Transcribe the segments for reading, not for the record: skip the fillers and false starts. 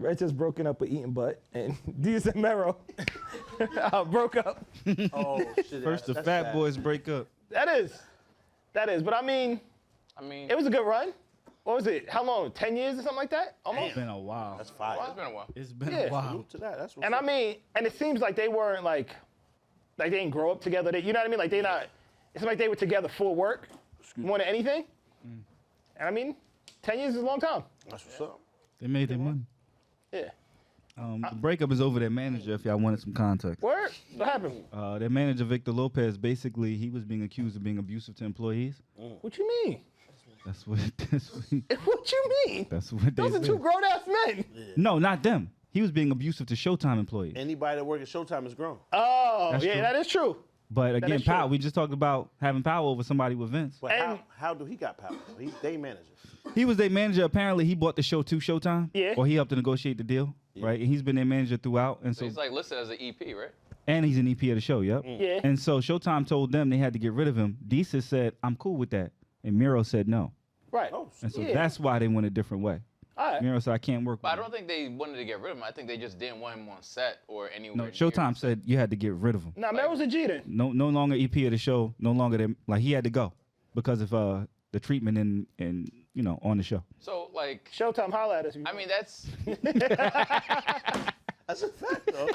Red just broken up with Eating Butt, and Desus Mero broke up. Oh shit! First the that's Fat sad. Boys break up. That is. But I mean, it was a good run. What was it? How long? 10 years or something like that? Almost. It's been a while. That's fire. It's been a while. It's been Yeah. a while. Salute to that. That's what's And up. I mean, and it seems like they weren't like they didn't grow up together. You know what I mean? Like they not. It's like they were together for work more than anything. And I mean, 10 years is a long time. That's what's up. They made their money. Yeah. The breakup is over their manager, if y'all wanted some context. Word? What happened? Their manager, Victor Lopez, basically, he was being accused of being abusive to employees. What you mean? That's what What you mean? that's what they Those are said. two grown ass men. No, not them. He was being abusive to Showtime employees. Anybody that work at Showtime is grown. Oh, That's yeah, true. that is true. But again, is true. power. We just talked about having power over somebody with Vince. But And- how do he got power? He's day manager. He was their manager. Apparently, he bought the show to Showtime. Yeah. Or he helped to negotiate the deal, right? And he's been their manager throughout. And So so, he's like listed as an EP, right? and he's an EP of the show. Yep. Yeah. And so Showtime told them they had to get rid of him. Desus said, "I'm cool with that," and Mero said no. Right. Oh, And so Yeah. that's why they went a different way. All right. Mero said, "I can't work." But I with don't think they wanted to get rid of him. I think they just didn't want him on set or anywhere. No, near. Showtime said you had to get rid of him. Now, Mero's a G then. No longer EP of the show. No longer them. Like he had to go because of the treatment and on the show. So like, Showtime, holla at us. I mean, that's that's a fact, though.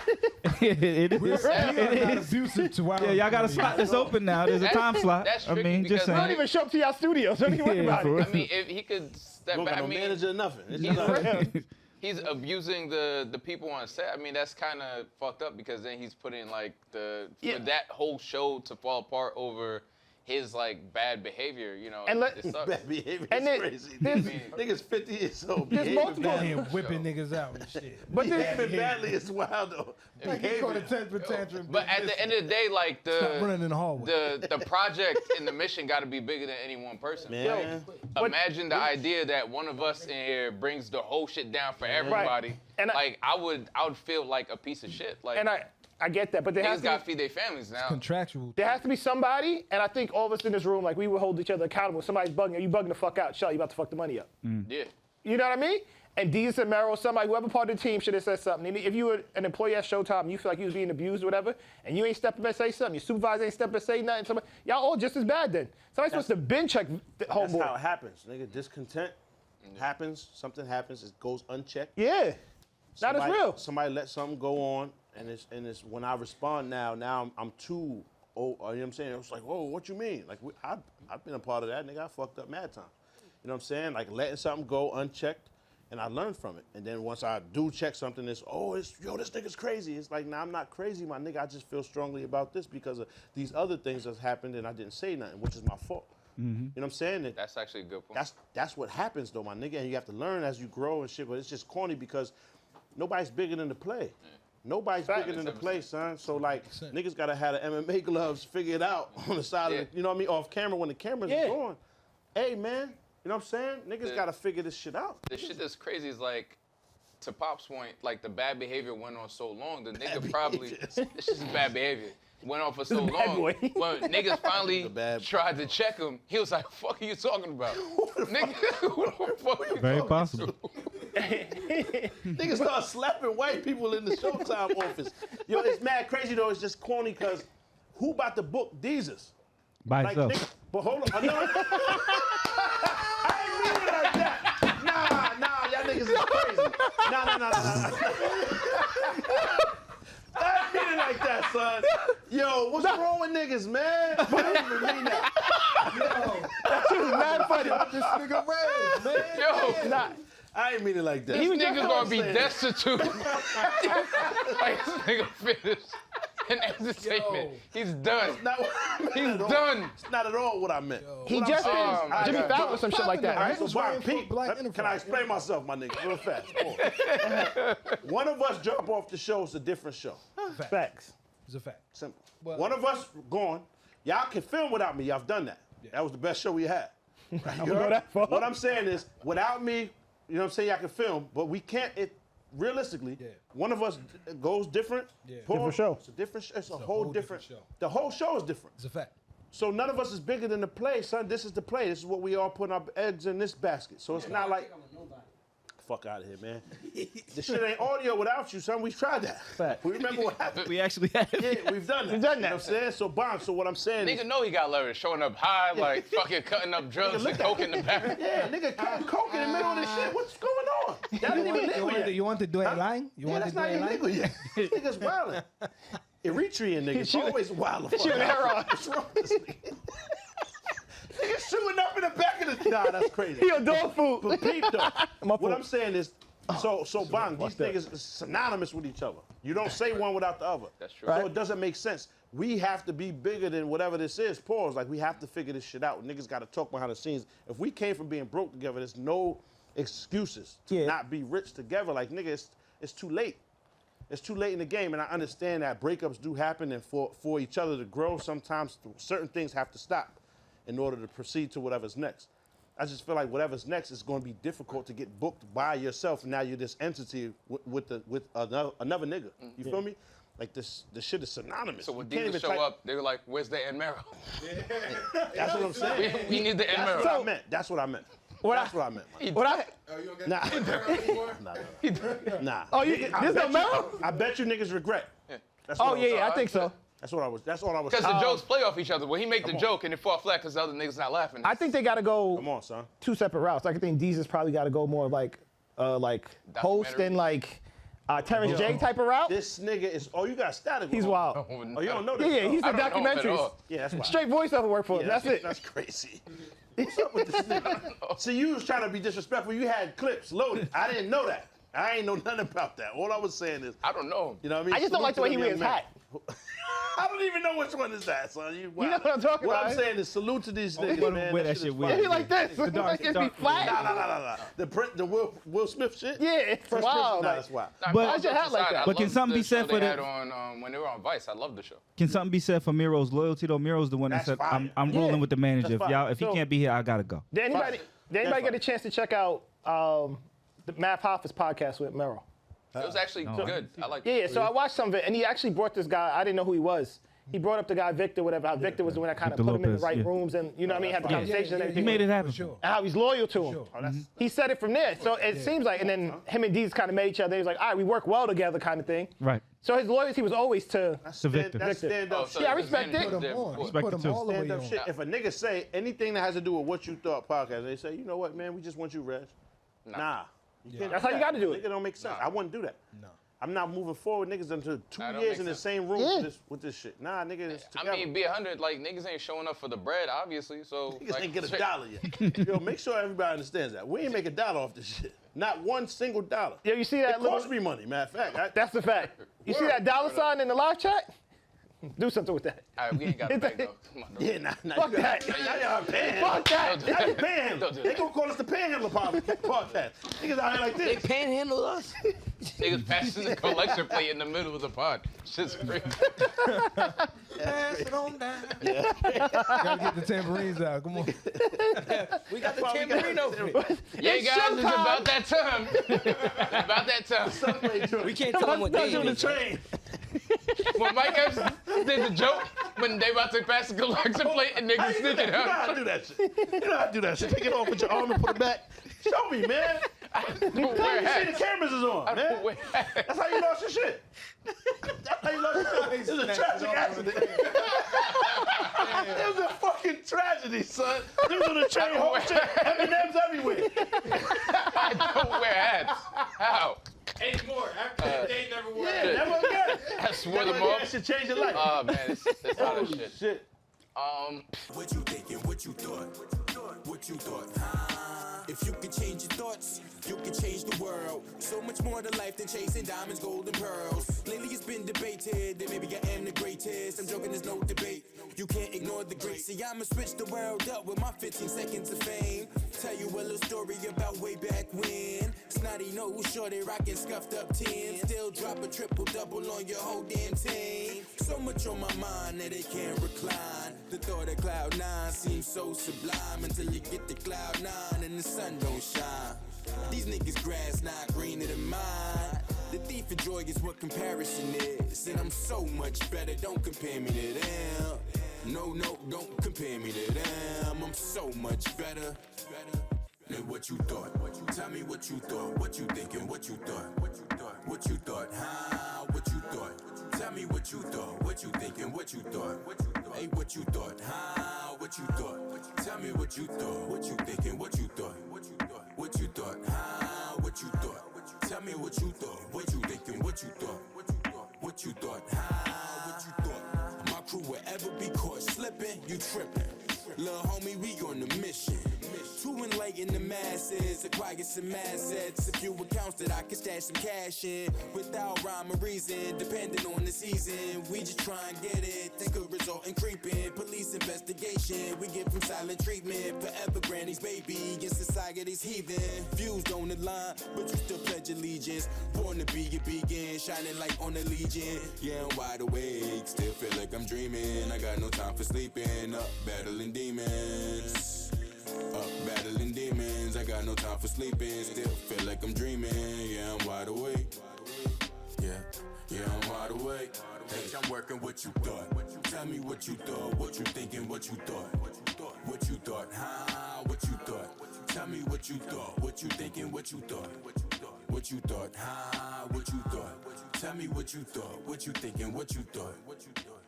it is. Not abusive to our Yeah, y'all got a slot that's open now. There's a time slot. that's I tricky mean, just because- Don't saying. even show up to y'all studios. Don't even worry Yeah, about for it. I mean, if he could step Don't back, got I no mean, manager or nothing. It's he's, just he's abusing the people on set. I mean, that's kind of fucked up because then he's putting like for that whole show to fall apart over his like bad behavior. And it sucks. bad behavior. And It's then- crazy. there's- Niggas 50 years old. There's behaving multiple- badly. and whipping niggas out and shit. But Behaving badly is wild, though. Like he caught a Behavior. temper tantrum. But at the end of the day, like Stop running in the hallway. the project and the mission got to be bigger than any one person. Man. Imagine the idea that one of us in here brings the whole shit down for everybody. And I would feel like a piece of shit. Like And I get that, but there has niggas got to to feed their families now. Contractual. there has to be somebody, and I think all of us in this room, like we would hold each other accountable. Somebody's bugging you bugging the fuck out. Shut, you about to fuck the money up. Yeah. You know what I mean? And Desus and Mero, somebody, whoever part of the team should have said something. And if you were an employee at Showtime and you feel like you was being abused or whatever, and you ain't step up and say something, your supervisor ain't step up and say nothing, y'all all just as bad then. Somebody's supposed to bin check the That's homeboy. how it happens, nigga. Discontent happens. Something happens. It goes unchecked. Yeah. Not as real. Somebody let something go on, and it's when I respond now I'm too. Oh, you know what I'm saying? It's like, whoa, what you mean? Like I've been a part of that, nigga. I fucked up mad time. You know what I'm saying? Like letting something go unchecked, and I learned from it. And then once I do check something, it's this nigga's crazy. It's like, nah, I'm not crazy, my nigga. I just feel strongly about this because of these other things that's happened, and I didn't say nothing, which is my fault. You know what I'm saying? That's actually a good point. That's what happens though, my nigga, and you have to learn as you grow and shit. But it's just corny because nobody's bigger than the play. Nobody's bigger than the play, son. So like, niggas gotta have the MMA gloves figured out on the side of the, you know what I mean, off camera when the camera's going. Hey man, you know what I'm saying? Niggas gotta figure this shit out. The shit that's crazy is like, to Pop's point, like the bad behavior went on so long, the nigga probably, this is bad behavior. Went on for so long. When niggas finally tried to check him, he was like, "Fuck are you talking about, nigga? Who the fuck are you Very talking possible. to?" Niggas start slapping white people in the Showtime office. Yo, it's mad crazy though. It's just corny because who about to book Desus? By Like, itself. nigga, but hold on. I ain't mean it like that. Nah, y'all niggas is crazy. Nah. I ain't mean it like that, son. Yo, what's wrong with niggas, man? I didn't even mean that. Yo, That shit was mad funny. This nigga red, man. Yo, Nah. I ain't mean it like that. these was niggas just gonna be saying. destitute. Like this nigga finished an entertainment. He's done. Not what I meant He's at all. done. It's not at all what I meant. He What I'm just saying is, did Jimmy I- Fallon or some shit like that, All right, right? so Brian, fighting for Pete, black can I enterprise. explain myself, my nigga, real fast? Hold on. One of us drop off the show, it's a different show. Facts. It's a fact. Simple. Well- One of us gone. Y'all can film without me. Y'all have done that. That was the best show we had. You know? that far. What I'm saying is, without me, you know what I'm saying, y'all can film, but we can't, realistically, one of us goes different. Yeah. Pause. Different show. It's a different show. It's a whole whole different different show. The whole show is different. It's a fact. So none of us is bigger than the play, son. This is the play. This is what we all put our eggs in this basket. So it's not like fuck out of here, man. This shit ain't audio without you, son. We tried that. Fact. We remember what happened. We actually have. Yeah, we've done that. We've done You know that. what I'm saying? So, Bond, so what I'm saying is... Nigga know he got leverage, showing up high, like fucking cutting up drugs and coke in the back. Yeah, nigga cutting coke in the middle of this shit. What's going on? That ain't even legal yet. You want to do it line? You Yeah, want that's to do not it even line? legal yet. This nigga's wildin'. Eritrean niggas always wildin'. shooting heroin. What's wrong with this nigga? Nigga shooting up in the back of the... Nah, that's crazy. He on dog food. But Pete, though, what fault. I'm saying is, so Bang, these niggas is synonymous with each other. You don't say one without the other. That's true. So Right. it doesn't make sense. We have to be bigger than whatever this is. Pause. Like, we have to figure this shit out. Niggas got to talk behind the scenes. If we came from being broke together, there's no excuses to Yeah. not be rich together. Like, nigga, it's too late. It's too late in the game, and I understand that breakups do happen, and for each other to grow, sometimes certain things have to stop in order to proceed to whatever's next. I just feel like whatever's next is going to be difficult to get booked by yourself. And now you're this entity with another nigga. You feel me? Like the shit is synonymous. So when You can't Desus even show up, they were like, "Where's the N Mero? That's what I'm saying. We need the N That's Mero." what I meant. That's what I meant. That's what I meant. man. What I? Oh, you don't get Nah. Oh, you, Nigga, I there's bet no you- Mero? I bet you niggas regret. That's Oh what I yeah, was- yeah, I think so. That's all I was Because the jokes play off each other. When he make the joke and it fall flat because the other niggas not laughing. I think they got to go Come on, son. two separate routes. Like I think Desus probably got to go more like host Documentary. and like Terrence J type of route. This nigga is. Oh, you got static. He's wild. Oh, you don't know Yeah, this? yeah, he's Oh, the I don't know him at documentaries. all. yeah, that's why. Straight voiceover work for him. Yeah, That's it. That's crazy. What's up with this nigga? See, you was trying to be disrespectful. You had clips loaded. I didn't know that. I ain't know nothing about that. All I was saying is, I don't know him. you know what I mean? I just don't like the way he Salute to wears them his young hat. men. I don't even know which one is that, son. You know what I'm talking What about, I'm eh? saying is salute to these niggas, Wear man. that shit shit is weird. fire. He like this. The dark- Like it be dark- flat. Nah. The Will Smith shit? Yeah, it's Fresh wild. Prince? Nah, like- that's wild. Nah, But- all Why's your jokes hat like aside, that? I But can loved something be the said show for they the- had on when they were on Vice? I love the show. Can something be said for Mero's loyalty though? Mero's the one that That's said, fire. I'm rolling Yeah. with the manager. If That's y'all, fire. if he So- can't be here, I gotta go. Did anybody Fire. get a chance to check out the Math Hoffa's podcast with Mero? It was actually good. I like. Yeah, so I watched some of it, and he actually brought this guy. I didn't know who he was. He brought up the guy Victor, whatever. How Victor was the one that kind of Victor put him in the Lopez, right yeah. rooms, and you know what I mean, had the Yeah, conversation and He everything. made it happen. For sure. And how he's loyal to him. Sure. Oh, that's, He said it from there. So it seems like, and then him and Deez kind of made each other. He was like, all right, we work well together, kind of thing. Right. So his loyalty was always to. To Victor. That's Victor. stand-up Oh, shit. so Yeah, I the respect advantage it. was there Put 'em on. before. Respect Put it them too. all the way Stand-up on. shit. If a nigga say anything that has to do with what you thought podcast, they say, you know what, man, we just want you rest. Nah. Can't That's do how you that. gotta do it. Nigga don't make sense. I wouldn't do that. No. I'm not moving forward, niggas, until 2 Nah, don't years make in the sense. same room Yeah. with this shit. Nah, nigga, it's I together. mean, be 100. Like niggas ain't showing up for the bread, obviously. So Niggas like, ain't get a dollar yet. Yo, make sure everybody understands that. We ain't make a dollar off this shit. Not one single dollar. Yo, you see that It little? cost me money, matter of fact. That's the fact. You see Word. that dollar sign in the live chat? Do something with that. All right, we ain't got to beg though. Come on, Yeah, nah. Fuck you that. Now y'all paying. Fuck that. Now you paying. Don't do They that. gonna call us the Panhandler podcast. Niggas out here like this. panhandle us. Niggas passing the collection plate in the middle of the pod. Shit's crazy. Pass it on down. Gotta get the tambourines out. Come on. We got the Why we got tambourine the open. Yeah, It's guys, it's showtime. about that time. About that time. We can't tell them what day on it the is. train. When Mike Epps did the joke, when they about to pass the collection plate and How niggas you do that? sneaking You know how out. to do that shit. You know how to do that shit. Take it off with your arm and put it back. Show me, man. Don't Now wear you see the hats. cameras is on, man. Don't wear hats. That's how you lost your shit. That's how you lost your shit. It was a tragic accident. It was a fucking tragedy, son. It was on the train, whole shit. M&M's everywhere. I don't wear hats. How? Anymore. After that day, never wore Yeah, never again. I swore Never them again. off. That should change your life. Oh man, it's not a Holy shit. shit. What you thinking? What you thought? What you thought? Huh? If you could change your thoughts, you could change the world. So much more to life than chasing diamonds, gold, and pearls. Lately it's been debated that maybe I am the greatest. I'm joking, there's no debate. You can't ignore the great. See, I'ma switch the world up with my 15 seconds of fame. Tell you a little story about way back when. Snotty nose, shorty rockin' scuffed up 10. Still drop a triple double on your whole damn team. So much on my mind that it can't recline. The thought of cloud nine seems so sublime until you get to cloud nine and the sun don't shine. These niggas grass not greener than mine. The thief of joy is what comparison is, and I'm so much better. Don't compare me to them. No, don't compare me to them. I'm so much better. And what you thought? Tell me what you thought. What you thinking? What you thought? What you thought? What you thought? Huh? What you thought? Tell me what you thought. What you thinking? What you thought? Hey, what you thought? Huh? What you thought? Tell me what you thought. What you thinking? What you thought? What you thought? Huh? What you thought? Tell me what you thought. What you thinking? What you thought? What you thought? Huh? What you thought? My crew will ever be caught slipping? You tripping? Lil' homie, we on the mission to enlighten the masses, acquire some assets, a few accounts that I can stash some cash in without rhyme or reason, depending on the season. We just try and get it, think could result in creeping. Police investigation, we give them silent treatment. Forever granny's baby, in society's heathen. Views don't align, but you still pledge allegiance. Born to be a beacon, shining light on the legion. Yeah, I'm wide awake, still feel like I'm dreaming. I got no time for sleeping, up battling demons. Up battling demons, I got no time for sleeping. Still feel like I'm dreaming, yeah, I'm wide awake. Yeah, I'm wide awake. Hey, I'm working what you thought. Tell me what you thought, what you thinking, what you thought. What you thought, huh? What you thought? Tell me what you thought, what you thinking, what you thought. What you thought, huh? What you thought? Tell me what you thought, what you thinking, what you thought.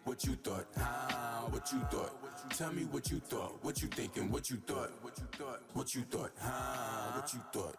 What you thought, huh? What you thought? Tell me what you thought, what you thinking, what you thought. What you thought, huh? What you thought?